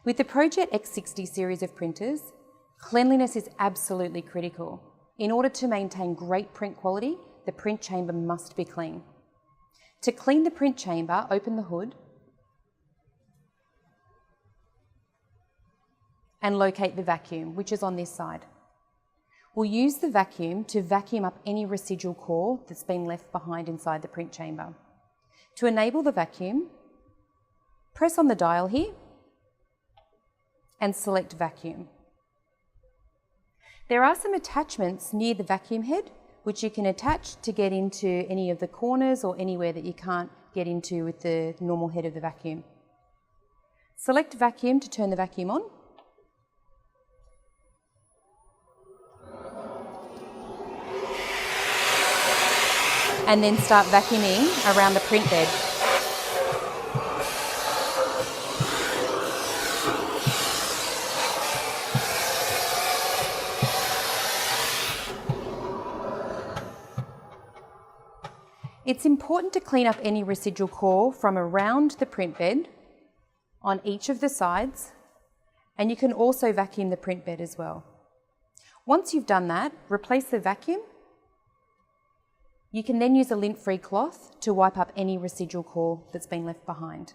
With the Projet X60 series of printers, cleanliness is absolutely critical. In order to maintain great print quality, the print chamber must be clean. To clean the print chamber, open the hood and locate the vacuum, which is on this side. We'll use the vacuum to vacuum up any residual core that's been left behind inside the print chamber. To enable the vacuum, press on the dial here and select vacuum. There are some attachments near the vacuum head which you can attach to get into any of the corners or anywhere that you can't get into with the normal head of the vacuum. Select vacuum to turn the vacuum on. And then start vacuuming around the print bed. It's important to clean up any residual core from around the print bed on each of the sides, and you can also vacuum the print bed as well. Once you've done that, replace the vacuum. You can then use a lint-free cloth to wipe up any residual core that's been left behind.